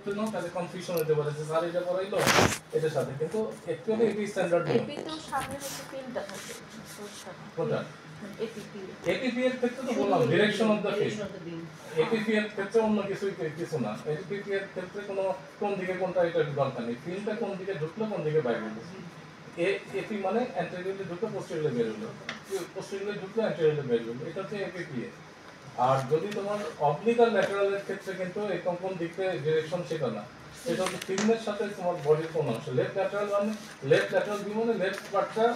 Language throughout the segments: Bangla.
ধরতে নাও তাহলে কনফিউশন হতে পারে যে স্যার এটা পড়াইলো এটার সাথে, কিন্তু অ্যাকচুয়ালি এটি স্ট্যান্ডার্ড নিয়ম। এপিতেও সামনে হচ্ছে ফিল্ডটা থাকে কোনটা এপিপি এপিপি এর ক্ষেত্রে তো বললাম direction of the field, APP এর ক্ষেত্রে অন্য কিছু না, এপিপি এর ক্ষেত্রে কোনো কোন দিকে কোনটা এটা দরকার নেই, ফিল্ডটা কোন দিকে ঢুকলো কোন দিকে বাইরে হলো। এপি মানে অ্যান্টেরিয়রলি ঢুকলো পোস্টেরিয়রলি বের হলো, পোস্টেরিয়রলি ঢুকলো অ্যান্টেরিয়রলি বের হলো, এটা হচ্ছে এপিপি। আর যদি তোমার অবলিক আর ল্যাটারালের ক্ষেত্রে কিন্তু এই কোন দিকে ডিরেকশন সেটা না, সেটা হচ্ছে ফিল্মের সাথে তোমার বডির কোন অংশ, লেফট ল্যাটারাল মানে লেফট ল্যাটারাল ভিউ মানে লেফট পার্টটা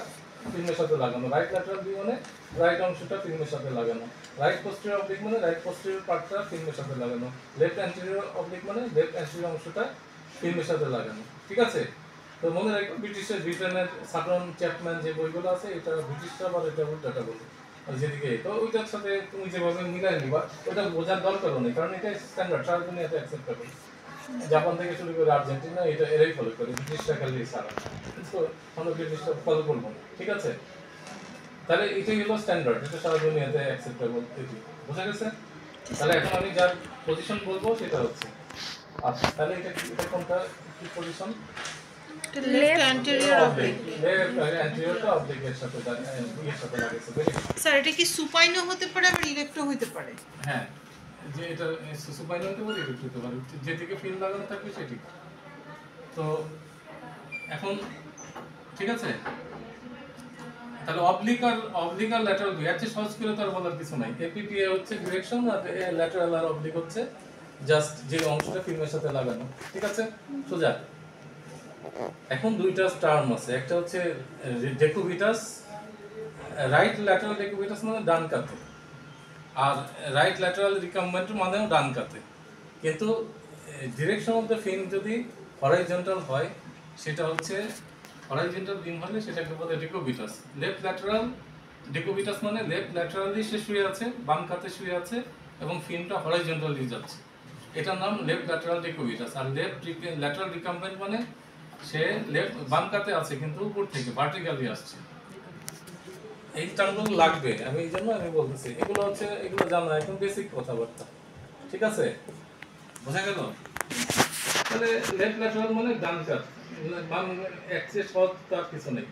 ফিল্মের সাথে লাগানো, রাইট ল্যাটারাল ভিউ মানে রাইট অংশটা ফিল্মের সাথে লাগানো, রাইট পোস্টেরিয়র অবলিক মানে রাইট পোস্টেরিয়র পার্টটা ফিল্মের সাথে লাগানো, লেফট অ্যান্টেরিয়র অবলিক মানে লেফট অ্যান্টেরিয়র অংশটা ফিল্মের সাথে লাগানো। ঠিক আছে? তো মনে রাখো ব্রিটিশের ব্রিটেনের সাটন চ্যাপম্যান যে বইগুলো আছে এটা ব্রিটিশরা বা এটা উল্টাটা বলে যেদিকে, তো ওইটার সাথে তুমি যেভাবে মিলাই নিবা ওটা বোঝার দরকারও নেই, কারণ এটা স্ট্যান্ডার্ড সারা দুনিয়াতে অ্যাকসেপ্টেবল। জাপান থেকে শুরু করে আর্জেন্টিনা এটা এরাই ফলো করে, ব্রিটিশরা খালি সারা, তো আমরা ব্রিটিশরা ফলো করবো না। ঠিক আছে? তাহলে এটাই হলো স্ট্যান্ডার্ড, এটা সারা দুনিয়াতে অ্যাকসেপ্টেবল। বোঝা গেছে? তাহলে এখন আমি যার পজিশন বলবো সেটা হচ্ছে, আচ্ছা তাহলে এটা কোনটা কি position? Left anterior oblique. Left অ্যান্টেরিয়রটা অবলিকের সাথে এর সাথে লাগাইছে। স্যার এটা কি সুপাইনও হতে পারে আবার ইরেক্টও হতে পারে? হ্যাঁ, যে এটা সুপাইন হতে পারে ইরেক্ট হতে পারে, যেদিকে ফিল লাগানো থাকবে সেদিকে। তো এখন ঠিক আছে, তাহলে অবলিক আর ল্যাটারাল ভিউ, এর চেয়ে সহজ করে তো আর বলার কিছু নাই। এপিপিএ হচ্ছে ডিরেকশন আর ল্যাটারাল আর অবলিক হচ্ছে জাস্ট যে অংশটা ফিল্মের সাথে লাগানো। ঠিক আছে? সোজা। এখন দুইটা টার্ম আছে, একটা হচ্ছে ডেকুবিটাস, রাইট ল্যাটারাল ডেকুবিটাস মানে ডান কাতে, আর রাইট ল্যাটারাল রিকাম্বেন্ট মানেও ডান কাতে। কিন্তু ডিরেকশন অফ দ্য ফিন যদি হরাইজন্টাল হয় সেটা হচ্ছে হরাইজন্টাল বিম হলে সেটাকে বলে ডেকুবিটাস। লেফট ল্যাটারাল ডেকুবিটাস মানে লেফট ল্যাটারালি সে শুয়ে আছে, বাম কাতে শুয়ে আছে এবং ফিনটা হরাইজন্টালি যাচ্ছে, এটার নাম লেফট ল্যাটারাল ডেকুবিটাস। আর লেফট ল্যাটারাল রিকাম্বেন্ট মানে সে লেফট বাম কাতে আছে কিন্তু উপর থেকে ভার্টিক্যালি আসছে। এই টার্মগুলো লাগবে, আমি এই জন্য আমি বলতেছি এগুলো হচ্ছে এগুলো জানা একদম বেসিক কথাবার্তা। ঠিক আছে? বোঝা গেল? তাহলে লেফট ল্যাটারাল মানে ডান কাত, বাম অ্যাক্সেস পথ তার কিছু নেই।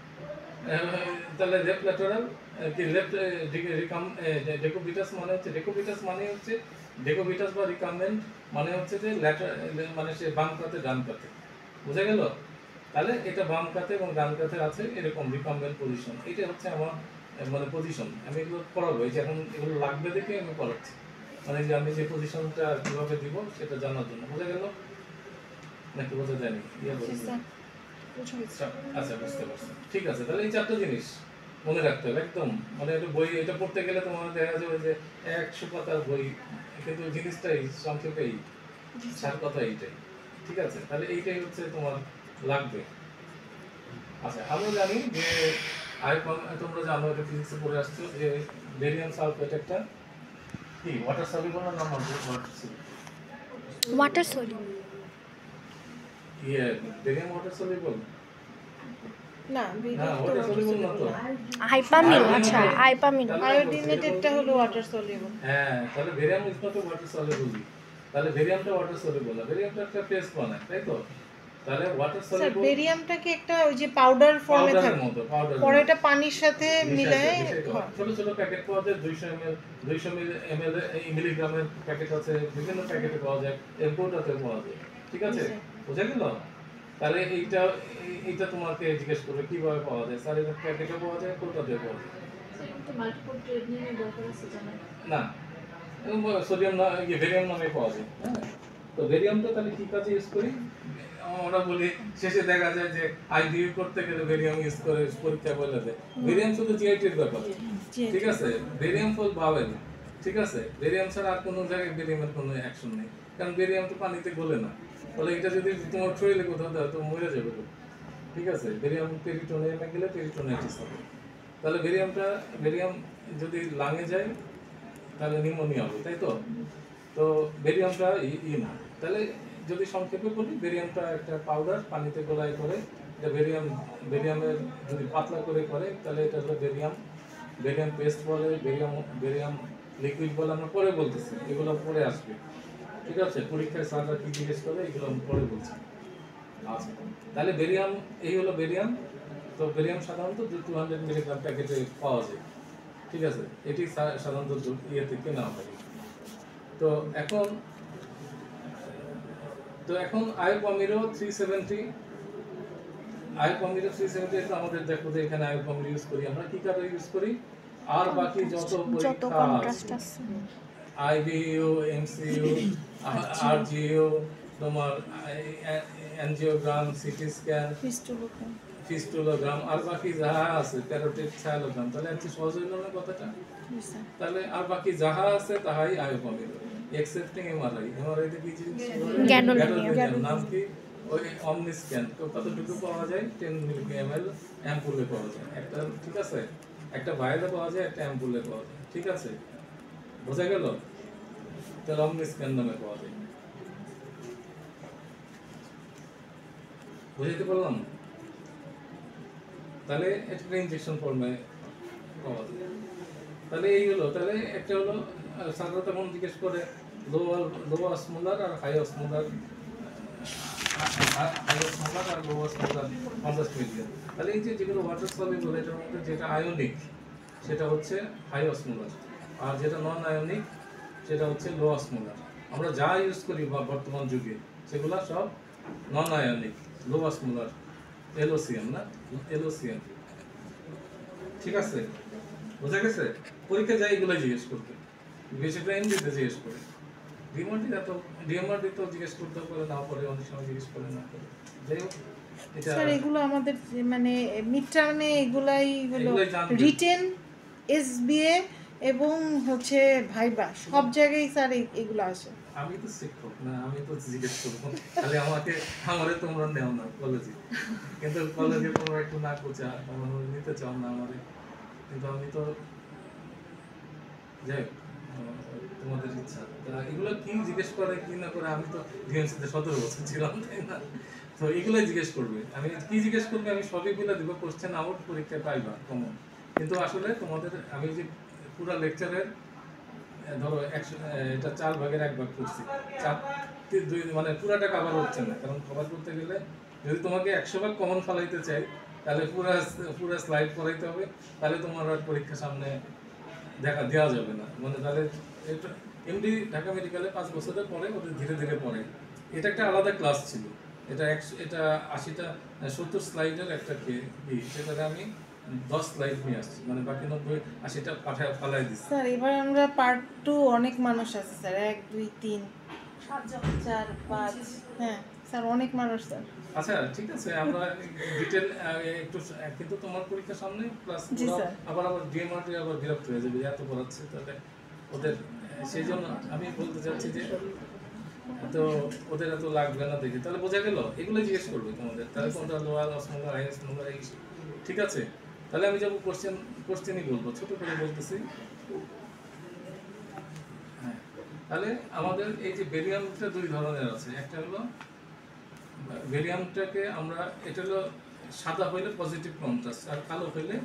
তাহলে লেফট ল্যাটারাল কি লেফট ডেকুবিটাস মানে হচ্ছে ডেকুবিটাস বা রিকাম্বেন্ট মানে হচ্ছে যে মানে সে বাম কাতে ডান কাতে। বোঝা গেল? তাহলে এটা বাম কাতে এবং ডান কাতে আছে এরকম রিকাম্বেন্ট পজিশন, এটা হচ্ছে আমার মানে পজিশন। আমি এগুলো পড়াবো, এই যে এখন এগুলো লাগবে দেখে আমি পড়াচ্ছি, মানে যে আমি যে পজিশনটা কিভাবে দিব সেটা জানার জন্য। বোঝা গেল নাকি বোঝা যায়নি? আচ্ছা বুঝতে পারছি। ঠিক আছে, তাহলে এই চারটা জিনিস মনে রাখতে হবে একদম, মানে এটা বই এটা পড়তে গেলে তোমার দেখা যাবে যে 100 পাতার বই, কিন্তু জিনিসটাই সংক্ষেপে এই 4 কথা এইটাই। ঠিক আছে? তাহলে এইটাই হচ্ছে তোমার লাগবে। আচ্ছা আমরা জানি যে তোমরা জানো এটা ফিজিক্সে পড়ে আসছো যে বেরিয়াম সালফেট একটা কি ওয়াটার সলিউবল না non water soluble. Barium water soluble না, না, ওয়াটার সলিউবল না তো। আইপামিন, আচ্ছা আইপামিন। আয়োডিনেটেডটা হলো ওয়াটার সলিউবল। হ্যাঁ, তাহলে barium is not water soluble. তাহলে বেরিয়ামটা ওয়াটার সলিউবল না, বেরিয়ামটা একটা পেস্ট বানায়, তাই তো? তাহলে ওয়াটার স্যার সলিউবল বেরিয়ামটাকে একটা ওই যে পাউডার ফর্মে পাউডারের থাকে, মতো, পাউডার পরে এটা পানির সাথে মিলায়ে ছোট ছোট প্যাকেট পাওয়া যায়, 200 ml মিলিগ্রামের প্যাকেট আছে, বিভিন্ন প্যাকেটে পাওয়া যায়, এম্পোর্টাতে পাওয়া যায়। ঠিক আছে? বুঝা গেল? তাহলে এইটা তোমাকে জিজ্ঞেস করবে কিভাবে পাওয়া যায়, স্যার এটা প্যাকেটে পাওয়া যায়, কোথাতে পাওয়া যায়? তো মাল্টিপল ট্রেড নিয়ে দরকার আছে জানা না, সোডিয়াম না ভেরিয়াম নামে পাওয়া যায়। হ্যাঁ, তো ভেরিয়ামটা তাহলে কি কাজে ইউজ করি? আমরা বলি শেষে দেখা যায় যে আইডিউ করতে গেলে ভেরিয়াম ইউজ করে পরীক্ষা বলে দেয়। ভেরিয়াম শুধু জিআইটির ব্যাপার। ঠিক আছে? ভেরিয়াম ফুল ভাবেন। ঠিক আছে? ভেরিয়াম ছাড়া আর কোনো জায়গায় ভেরিয়ামের কোনো অ্যাকশন নেই, কারণ ভেরিয়াম তো পানিতে গলে না। তাহলে এটা যদি তোমার শরীরে কোথাও দেয় তো মরে যাবে তো। ঠিক আছে? ভেরিয়াম পেরিটোনিয়ামে গেলে পেরিটোনাইটিস হবে। তাহলে ভেরিয়াম যদি লাঙে যায় তাহলে নিউমোনিয়া হবে, তাই তো? তো বেরিয়ামটা না, তাহলে যদি সংক্ষেপে বলি বেরিয়ামটা একটা পাউডার পানিতে গোলায় করে, এটা বেরিয়ামের যদি পাতলা করে তাহলে এটা হলো বেরিয়াম পেস্ট বলে, বেরিয়াম লিকুইড বলে, আমরা পরে বলতেছি, এগুলো পরে আসবে। ঠিক আছে, পরীক্ষায় স্যাররা কি জিজ্ঞেস করে এগুলো আমি পরে বলছি। আচ্ছা, তাহলে বেরিয়াম, এই হলো বেরিয়াম। তো বেরিয়াম সাধারণত 200 মিলিগ্রাম প্যাকেটে পাওয়া যায়, ঠিক আছে। এটি সাধারণত ইয়েতে কেনা হয়। তো এখন আয়োপামিরো 370, আয়োপামিরো 370 তো আমাদের দেখো যে এখানে আয়োপামিরো ইউজ করি আমরা, কি কারণে ইউজ করি, আর বাকি যত যত পরীক্ষা কন্ট্রাস্ট আছে আইবিইউ, এমসিইউ, আরজিইউ, তোমার অ্যানজিওগ্রাম, সিটি স্ক্যান, ফিস্টুলোগ্রাম, আর বাকি যাহা আছে প্যারোটিড, ছায়ালোগ্রাম, তাহলে একটু সহজ হইল না কথাটা। তাহলে আর বাকি যাহা আছে তাহাই আয়োপামিরো, এক্সেপ্টিং এমআরআই। এমআরআই তে কি জিনিস গ্যাডোলিনিয়াম। নাম কি, ওই অমনি স্ক্যান। তো কতটুকু পাওয়া যায়, 10 ml অ্যাম্পুলে পাওয়া যায় একটা, ঠিক আছে। একটা ভায়ালে পাওয়া যায়, একটা অ্যাম্পুলে পাওয়া যায়, ঠিক আছে, বোঝা গেল। তাহলে অমনি স্ক্যান নামে পাওয়া যায়, বুঝাইতে পারলাম। তাহলে এটা ইনজেকশন ফর্মে পাওয়া যায়। তাহলে এই হলো, তাহলে একটা হলো সাধারণত তখন জিজ্ঞেস করে লো অসমোলার আর হাই অসমোলার, হাই অসমোলার আর লো অসমোলার 50 মিলিগ্রাম। তাহলে এই যে যেগুলো ওয়াটার সলিউবল, এটার মধ্যে যেটা আয়নিক সেটা হচ্ছে হাই অসমোলার, আর যেটা নন আয়নিক সেটা হচ্ছে লো অসমোলার। আমরা যা ইউজ করি বর্তমান যুগে সেগুলো সব নন আয়নিক, লো অসমোলার, এলওসিএম না, এলওসিএম, ঠিক আছে, বোঝা গেছে। পরীক্ষা যাই এগুলো জিজ্ঞেস করতে, বেশিটা এমডিতে জিজ্ঞেস করে। ডিএমআরডি তো জিজ্ঞেস করতে পারে, না পরে অনেক সময় জিজ্ঞেস করে, না করে। যাই হোক, এটা স্যার এগুলো আমাদের মানে মিড টার্মে এগুলাই হলো এগুলাই জানবে। রিটেন, এসবিএ এবং হচ্ছে ভাইবা, সব জায়গায় স্যার এগুলো আসে। আমি তো শিক্ষক না, আমি তো জিজ্ঞেস করবো, তাহলে আমারে তোমরা নেও না কলেজে, কিন্তু কলেজে তোমরা একটু না কোচা, তোমরা নিতে চাও না আমারে, কিন্তু আমি তো যাই হোক, তোমাদের ইচ্ছা। এগুলো কি জিজ্ঞেস করে কি না করে, আমি তো ডিএমসিতে 17 বছর ছিলাম, তাই না। তো এগুলোই জিজ্ঞেস করবে, আমি কি জিজ্ঞেস করবে আমি সবই বলে দিব, কোশ্চেন আউট পরীক্ষায় পাইবা কমন। কিন্তু আসলে তোমাদের আমি যে পুরো লেকচারের ধরো এটা 4 ভাগের 1 ভাগ করছি, 2 মানে পুরাটা কভার হচ্ছে না, কারণ কভার করতে গেলে যদি তোমাকে 100 ভাগ কমন ফলাইতে চাই তাহলে পুরো স্লাইড পড়াইতে হবে, তাহলে তোমার আর পরীক্ষা সামনে দেওয়া যাবে না। মানে তাহলে এমডি ঢাকা মেডিকেলে 5 বছরের পরে ওদের ধীরে ধীরে পড়ে, এটা একটা আলাদা ক্লাস ছিল। এটা 80টা 70 স্লাইডের একটা সেটাকে আমি 10 স্লাইড নিয়ে আসছি, মানে বাকি 90-80টা পালাই দিচ্ছি। স্যার এবার আমরা পার্ট 2, অনেক মানুষ আছে স্যার, 1 2 3 4 5, হ্যাঁ স্যার অনেক মানুষ স্যার। আচ্ছা ঠিক আছে, আমরা ডিটেল একটু, কিন্তু তোমার পরীক্ষার সামনে প্লাস আবার ডিএমআরটি আবার বিরক্ত হয়ে যাবে এত পড়াচ্ছে, তাহলে ওদের সেই জন্য আমি বলতে চাচ্ছি যে তো ওদের এত লাগবে না দেখে, তাহলে বোঝা গেল। এগুলো জিজ্ঞেস করবে তোমাদের, তাহলে কোনটা লোয়ার অসমোলার, হাই অসমোলার, ঠিক আছে। তাহলে আমি যাবো কোশ্চেনই বলবো, ছোট করে বলতেছি। হ্যাঁ, তাহলে আমাদের এই যে বেরিয়ামটা 2 ধরনের আছে, একটা হলো বেরিয়ামটাকে আমরা, এটা হলো সাদা হইলে পজিটিভ কন্ট্রাস্ট আর কালো হইলে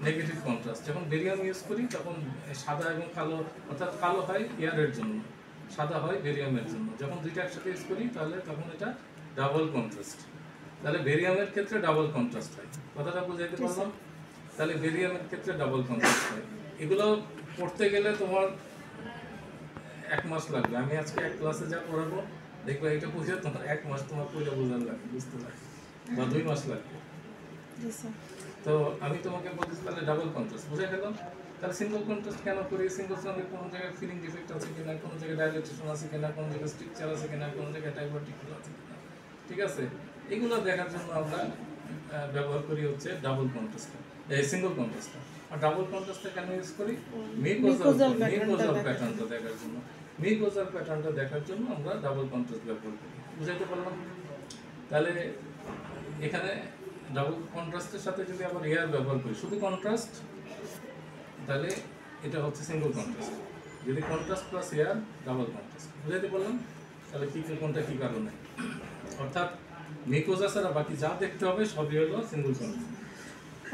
নেগেটিভ কন্ট্রাস্ট। যখন বেরিয়াম ইউজ করি তখন সাদা এবং কালো, অর্থাৎ কালো হয় এয়ারের জন্য, সাদা হয় বেরিয়ামের জন্য। যখন দুইটা একসাথে ইউজ করি তাহলে তখন এটা ডাবল কন্ট্রাস্ট। তাহলে বেরিয়ামের ক্ষেত্রে ডাবল কন্ট্রাস্ট হয়, কথাটা বুঝাইতে পারলাম। তাহলে বেরিয়ামের ক্ষেত্রে ডাবল কন্ট্রাস্ট হয়। এগুলো পড়তে গেলে তোমার 1 মাস লাগবে। আমি আজকে এক ক্লাসে যা পড়াবো দেখবে এটা বুঝে তোমার 1 মাস তোমার পুরো বোঝার লাগবে, বুঝতে লাগবে, বা 2 মাস লাগবে। তো আমি তোমাকে বলতেছি তাহলে ডাবল কন্ট্রাস্ট, বুঝে গেল। তাহলে সিঙ্গল কন্ট্রাস্ট কেন করি? সিঙ্গল কন্ট্রাস্টে কোনো জায়গায় ফিলিং ডিফেক্ট আছে কিনা, কোনো জায়গায় ডাইলেটেশন আছে কিনা, কোনো জায়গায় স্ট্রিকচার আছে কিনা, কোনো জায়গায় টাইপার্টিকুল আছে কিনা, ঠিক আছে। এগুলো দেখার জন্য আমরা ব্যবহার করি হচ্ছে ডাবল কন্ট্রাস্ট, এই সিঙ্গল কন্ট্রাস্ট। আর ডাবল কন্ট্রাস্টটা কেন ইউজ করি? মিকোজাল প্যাটার্নটা দেখার জন্য, মিকোজাল প্যাটার্নটা দেখার জন্য আমরা ডাবল কন্ট্রাস্ট ব্যবহার করি, বুঝাইতে পারলাম। তাহলে এখানে ডাবল কন্ট্রাস্টের সাথে যদি আবার এয়ার ব্যবহার করি, শুধু কন্ট্রাস্ট, তাহলে এটা হচ্ছে সিঙ্গল কন্ট্রাস্ট। যদি contrast plus air, double contrast, বুঝাইতে পারলাম। তাহলে কি কোনটা কি কারণে, অর্থাৎ মিকোজা ছাড়া বাকি যা দেখতে হবে সবই হলো সিঙ্গল কন্ট্রাস্ট।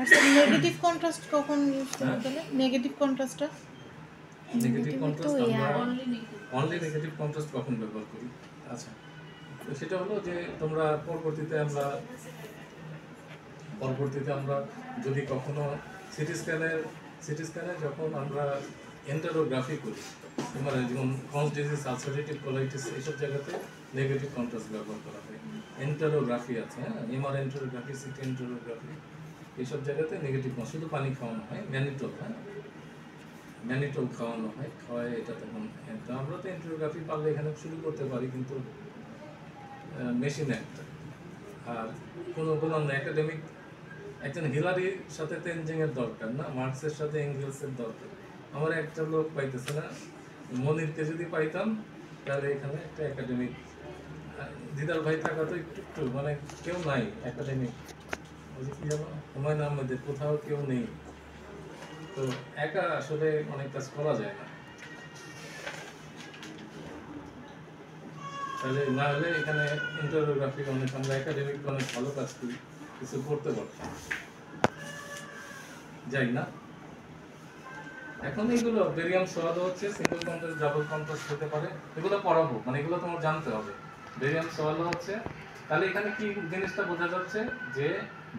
আচ্ছা, নেগেটিভ কন্ট্রাস্ট কখন ইউজ করতে হবে? নেগেটিভ কন্ট্রাস্টটা নেগেটিভ কন্ট্রাস্ট আমরা only negative. Only negative contrast কখন ব্যবহার করি? আচ্ছা, তো সেটা হলো যে তোমরা পরবর্তীতে আমরা যদি কখনো সিটি স্ক্যানে যখন আমরা এন্টারোগ্রাফি করি, মানে যেমন ক্রনিক ডিজিজ, আলসারেটিভ কোলাইটিস, এইসব জায়গাতে নেগেটিভ কন্ট্রাস্ট ব্যবহার করা হয়। এন্টারোগ্রাফি আছে, হ্যাঁ, এমআর এন্টারোগ্রাফি, সিটি এন্টারোগ্রাফি, এইসব জায়গাতে নেগেটিভ শুধু পানি খাওয়ানো হয়, ম্যানিটল, হ্যাঁ, ম্যানিটল খাওয়ানো হয়, খাওয়ায় এটা তখন। তো আমরা তো এন্টারোগ্রাফি পারলে এখানে শুরু করতে পারি, কিন্তু মেশিন একটা, আর কোনো একাডেমিক একজন হিলারির সাথে তেনজিংয়ের দরকার না, মার্কসের সাথে এঙ্গেলসের দরকার। আমার একটা লোক পাইতেছে না, মনিরকে যদি পাইতাম তাহলে এখানে একটা একাডেমিক, দিদার ভাই থাকা তো একটু মানে কেউ নাই একাডেমিক, ওই যে কি জানো হুমায়ুন আহমেদের, কোথাও কেউ নেই। তো একা আসলে অনেক কাজ করা যায় না। তাহলে না হলে এখানে ইন্টারোগ্রাফি অনেক, আমরা একাডেমিক অনেক ভালো কাজ করি, কিছু করতে পারতাম, যাই না। এখন এগুলো বেরিয়াম সোয়ালো হচ্ছে, সিঙ্গেল কন্ট্রাস্ট, ডাবল কন্ট্রাস্ট হতে পারে, এগুলো পড়াবো, মানে এগুলো তোমার জানতে হবে। বেরিয়াম সোয়ালো হচ্ছে, তাহলে এখানে কি জিনিসটা বোঝা যাচ্ছে যে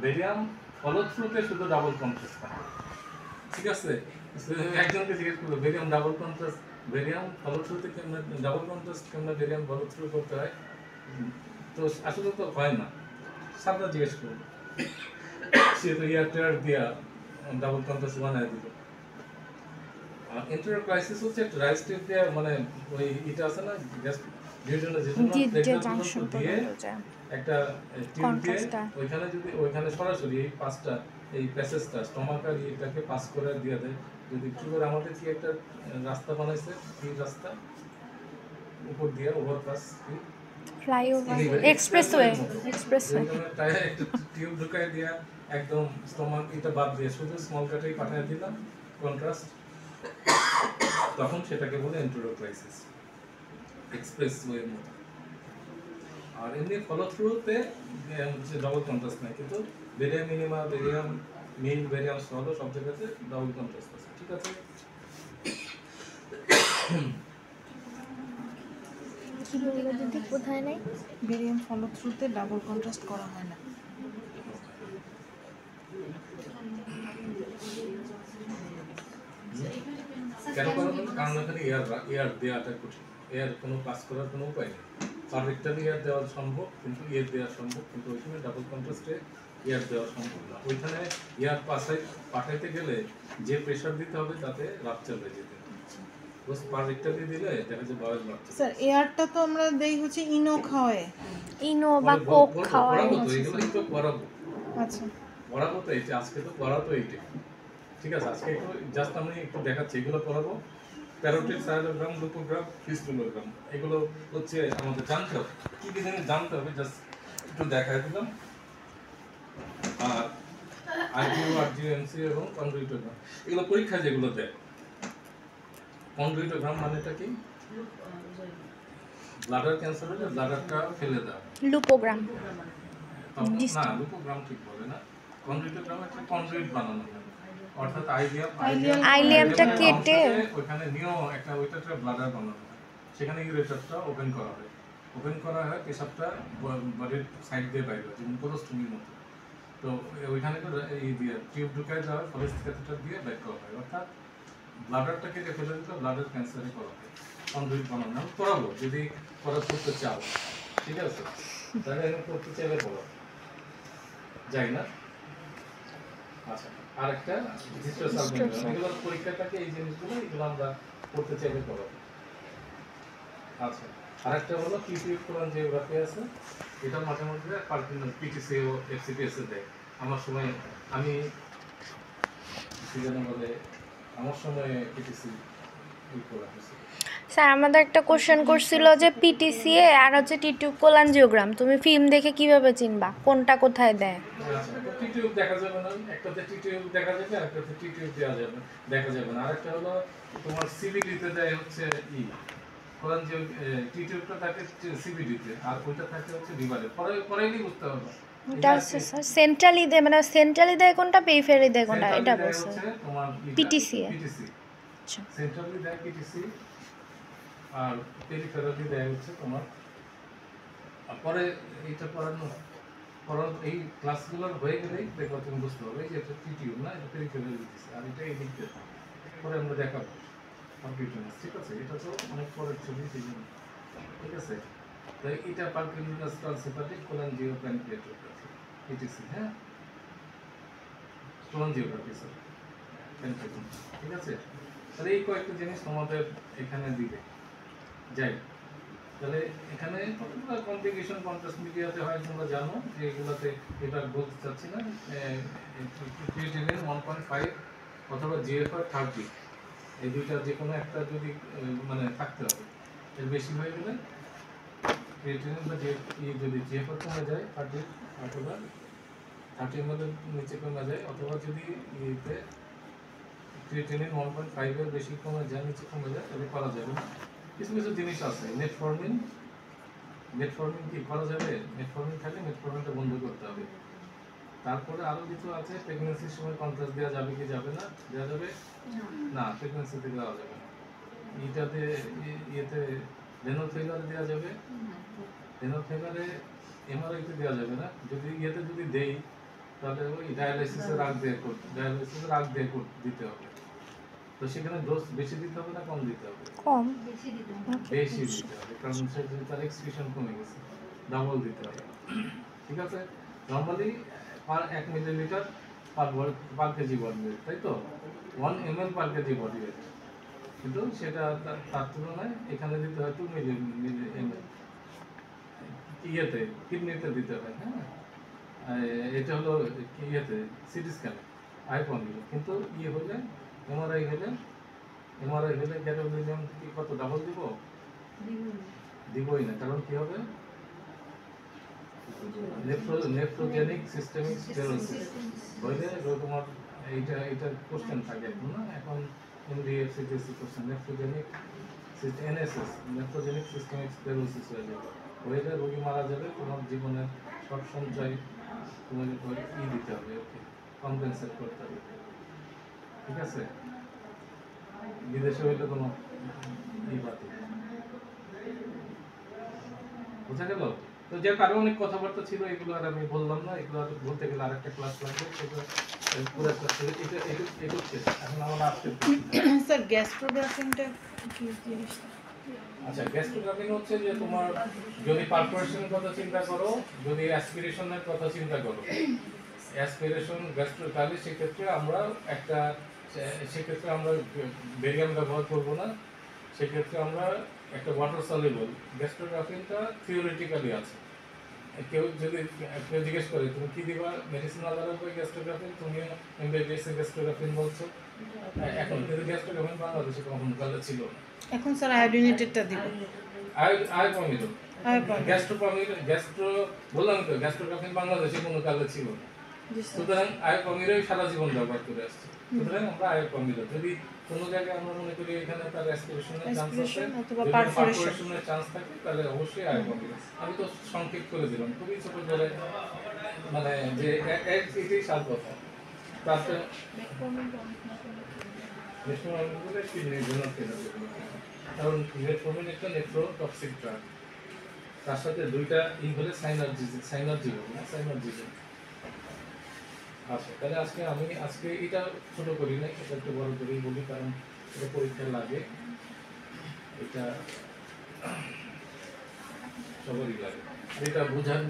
বেরিয়াম ফলো থ্রুতে শুধু ডাবল কন্ট্রাস্ট থাকে, ঠিক আছে? একজনকে জিজ্ঞেস করবো barium double contrast, barium follow থ্রুতে কেমন, ডাবল কন্ট্রাস্ট কেমন বেরিয়াম ফলো থ্রু করতে হয়, তো আসলে তো হয় না। সাবটা জিজ্ঞেস করবো, সে তো ইয়ার দিয়া ডাবল কন্ট্রাস্ট বানায় দিল। ইন্টারনাল ক্রাইসিস হচ্ছে একটা রাইস টিউব দিয়ে, মানে ওই এটা আছে না গ্যাস ডিভিশনে যে জাংশন পর্যন্ত যায় একটা টিউব দিয়ে ওইখানে সরাসরি এই পাঁচটা এই প্যাসেজটা স্টমাক আর এটাকে পাস করে দিয়ে দেয়। যদি টিউবের আমাদের কি একটা রাস্তা বানাইছে, এই রাস্তা উপর দিয়ে ওভারপাস, ফ্লাইওভার, এক্সপ্রেসওয়ে একটা টিউব ঢুকাই দিয়া একদম স্টমাক এটা বাদ দিয়ে শুধু স্মল কাটেই পাঠিয়ে দিলাম কন্ট্রাস্ট, তখন সেটাকে বলে এন্টারোক্রাইসিস, এক্সপ্রেসওয়ের মতো। আর এমনি ফলো থ্রুতে ডাবল কন্ট্রাস্ট নাই, কিন্তু বেরিয়াম মিনিমা, বেরিয়াম মিন, বেরিয়াম সলো সব জায়গাতে ডাবল কন্ট্রাস্ট আছে, ঠিক আছে? কি বলবো দিদি, কোথায় নাই? বেরিয়াম ফলো থ্রুতে ডাবল কন্ট্রাস্ট করা হয় না। কেন করা হলো? কারণ এখানে এয়ার দেওয়াটা কঠিন, এয়ার কোনো পাস করার কোনো উপায় নেই। পারফেক্টলি এয়ার দেওয়া সম্ভব, কিন্তু এয়ার দেওয়া সম্ভব, কিন্তু ওইখানে ডাবল কন্ট্রাস্টে এয়ার দেওয়া সম্ভব না। ওইখানে এয়ার পাঠাইতে গেলে যে প্রেশার দিতে হবে তাতে রাপচার হয়ে যেতে হবে। বস পারফেক্টলি দিলে দেখা যায় বায়োল রাপচার। স্যার এয়ারটা তো আমরা দেই হচ্ছে ইনো খাওয়ায়। ইনো বা কোক খাওয়ায়। এগুলোই তো পড়াবো। আচ্ছা পড়াবো তো এই যে আজকে তো পড়া তো এইটাই, ঠিক আছে? আজকে একটু জাস্ট আমি একটু দেখাচ্ছি, এগুলো পড়াবো। প্যারোটিড, সাইলোগ্রাম, লুপোগ্রাম, ফিস্টুলোগ্রাম, এগুলো হচ্ছে আমাদের জানতে হবে। কি কি জিনিস জানতে হবে জাস্ট একটু দেখায় দিলাম। আর আইজিও, আরজিও, এমসি এবং কনড্রোইটোগ্রাম, এগুলো পরীক্ষায় যেগুলো দেয়। কনড্রোইটোগ্রাম মানেটা কি? ব্লাডার ক্যান্সার হলে ব্লাডারটা ফেলে দেওয়া। লুপোগ্রাম, না, লুপোগ্রাম ঠিক বলে না। কনড্রোইটোগ্রাম একটা কনড্রোইট বানানো হয়, অর্থাৎ আইলিয়ামটা কেটে ওখানে নিও একটা ওইটাতে ব্লাডার বানানো হয়, সেখানে ইউরেটারটা ওপেন করা হয়, পেশাবটা বডির সাইড দিয়ে বাইরে হয়, যেমন কোলোস্টমির মতো। তো ওইখানে এই দিয়ে টিউব ঢুকায় যাওয়ার ফলেস্ট ক্যাথেটার দিয়ে বের করা হয়, অর্থাৎ ব্লাডারটা কেটে ফেলে দিতে ব্লাডার ক্যান্সারে করা হয়। কনড্রোইট বানানো আমি করাবো যদি করতে চাও, ঠিক আছে? তাহলে আমি করতে চাইলে বলো, যাই না? আচ্ছা, আরেকটা হিস্টোসালপিন, এগুলো পরীক্ষাটাকে এই জিনিসগুলো এগুলো আমরা করতে চাইলে করো। আচ্ছা, আরেকটা হলো টিটিএফ কোরআন জিওগ্রাফি আছে, এটা মাঝে মধ্যে পার্সোনাল পিটিসি ও এফসিপিএস এ দেয়। আমার সময় আমি সিজনে বলে আমার সময় পিটিসি এই করা হয়েছে। স্যার আমাদের একটা কোশ্চেন করছিল যে পিটিসিএ আর হচ্ছে টিটিউব কোলাঞ্জিওগ্রাম, তুমি ফিল্ম দেখে কিভাবে চিনবা কোনটা কোথায় দেয়? আচ্ছা, টিটিউব দেখা যাবে না, একটাতে টিটিউব দেখা যাবে, আরেকটাতে টিটিউব দেখা যাবে না। আরেকটা হলো তোমার সিবিডিতে দেয় হচ্ছে কোলাঞ্জিও, টিটিউবটা থাকে সিবিডিতে, আর ওইটা থাকে হচ্ছে লিভারে। পরেই বুঝতে হবে এটা স্যার সেন্ট্রালি দেয়, মানে সেন্ট্রালি দেয় কোনটা, পেরিফেরি দেয় কোনটা, এটা বলছে তোমার পিটিসিএ। আচ্ছা সেন্ট্রালি দেয় পিটিসি, আর পেরিফেরালি দেয় হচ্ছে তোমার। আর পরে এইটা পড়ার এই ক্লাসগুলোর হয়ে গেলেই দেখো তুমি বুঝতে পারবে যে এটা টিটিউ না, এটা পেরিফেরালি দিচ্ছে, আর এটা এই দিক দিয়ে। পরে আমরা দেখাবো পারকিউশনাস, ঠিক আছে? এটা তো অনেক পরের ছবি, সেই জন্য, ঠিক আছে? তাই এটা পারকিউশনাস ট্রান্সহেপাটিক কোলানজিওপ্যানক্রিয়াটোগ্রাফি পিটিসি, হ্যাঁ, কোলানজিওগ্রাফি স্যার, ঠিক আছে? তাহলে এই কয়েকটা জিনিস তোমাদের এখানে দিবে যাই। তাহলে এখানে কতগুলো কমপ্লিকেশন কন্ট্রাস্ট মিডিয়াতে হয় তোমরা জানো, যে এগুলোতে এটা বলতে চাচ্ছি না। ক্রিয়েটিনিন 1.5 অথবা জিএফআর 30, এই দুইটা যে কোনো একটা যদি মানে থাকতে হবে। এর বেশি হয়ে গেলে ক্রিয়েটিনিন বা যদি জিএফআর কমে যায় 30 অথবা 30 মধ্যে নিচে কমে যায়, অথবা যদি ইয়েতে ক্রিয়েটিনিন 1.5 এর বেশি কমে যায়, নিচে কমে যায়, তাহলে করা যাবে না। কিছু কিছু জিনিস আছে, মেটফর্মিন কি করা যাবে? মেটফর্মিন থাকলে মেটফর্মিনটা বন্ধ করতে হবে। তারপরে আরো কিছু আছে, প্রেগন্যান্সির সময় কন্ট্রাস্ট দেওয়া যাবে কি যাবে না? দেওয়া যাবে না, প্রেগন্যান্সিতে দেওয়া যাবে না। ইয়েতে রেনাল ফেইলারে দেওয়া যাবে, রেনাল ফেইলারে এমআরআইতে দেওয়া যাবে না। যদি যদি দেই তাহলে ওই ডায়ালাইসিসের আগ দিয়ে দিতে হবে। তো সেখানে ডোজ বেশি দিতে হবে না কম দিতে হবে? কম। বেশি দিতে হবে, কারণ তার এক্সক্রিশন কমে গেছে, ডাবল দিতে হবে, ঠিক আছে? নর্মালি পার 1 মিলিলিটার পার কেজি বডি ওয়েট, তাই তো 1 ml পার কেজি বডি ওয়েট, কিন্তু সেটা তার তুলনায় এখানে দিতে হয় 2 ml ইয়েতে, কিডনিতে দিতে হয়, হ্যাঁ। এটা হলো ইয়েতে সিটি স্ক্যানে আইকনগুলো, কিন্তু ইয়ে হলে এমআরআই হলে গ্যাডোলিনিয়াম কি কত ডাবল দিবই না, কারণ কি হবে? নেফ্রোজেনিক সিস্টেমিক স্ক্লেরোসিস হইলে তোমার এটা কোশ্চেন থাকে এখন না, এখন এমডিএফসিটিসি কোশ্চেন, নেফ্রোজেনিক সিস্টেমিক স্ক্লেরোসিস হয়ে রোগী মারা যাবে, তোমার জীবনের সব সঞ্চয় তোমাকে দিতে হবে, ওকে, কম্পেনসেট করতে হবে, ঠিক আছে? বিদেশে হইলে তোমার বোঝা গেল? তো যে কারো অনেক কথাবার্তা ছিল, এগুলো আর আমি বললাম না, এগুলো আর বলতে গেলে আরেকটা ক্লাস লাগবে, সেটা পুরো ক্লাস এখন আমার আসছে। স্যার গ্যাস্ট্রোগ্রাফিনটা কি জিনিস? আচ্ছা, গ্যাস্ট্রোগ্রাফিন হচ্ছে যে তোমার যদি পারফোরেশনের কথা চিন্তা করো, যদি অ্যাসপিরেশনের কথা চিন্তা করো, অ্যাসপিরেশন গ্যাস্ট্রোকালি, সেক্ষেত্রে আমরা বেরিয়াম ব্যবহার করব না, সেক্ষেত্রে আমরা একটা ওয়াটার সলিউবল গ্যাস্ট্রোগ্রাফিনটা থিওরিটিক্যালি আছে। কেউ জিজ্ঞেস করে তুমি কি দিবা মেডিসিন আলাদা করে গ্যাস্ট্রোগ্রাফিন, তুমি এমবিবিএস এর গ্যাস্ট্রোগ্রাফিন বলছো, এখন কিন্তু গ্যাস্ট্রোগ্রাফিন বাংলাদেশে কখনো কালে ছিল না। এখন স্যার আয়োডিনেটেডটা দিব। আয়োপমিডন, বললাম তো গ্যাস্ট্রোগ্রাফিন বাংলাদেশে কোনো কালে ছিল না, সুতরাং আয়োপমিডই সারা জীবন ব্যবহার করে আসছে। সুতরাং আমরা আয়োপমিডন, যদি কোনো জায়গায় আমরা মনে করি এখানে তার অ্যাসপিরেশনের চান্স আছে, অথবা যদি পারফোরেশন পারফোরেশনের চান্স থাকে, তাহলে অবশ্যই আয়োপমিডন। আমি তো সংক্ষেপ করে দিলাম খুবই ছোট করে, মানে যে এটাই সাত কথা। তাতে কারণ মেটফর্মিন একটা নেফ্রোটক্সিক ড্রাগ, তার সাথে দুইটা হলে সাইনার্জিজম। আচ্ছা, তাহলে আমি এটা ছোট করি না, এটা একটু বড় করেই বলি, কারণ এটা পরীক্ষা লাগে, এটা সবারই লাগে, এটা বোঝার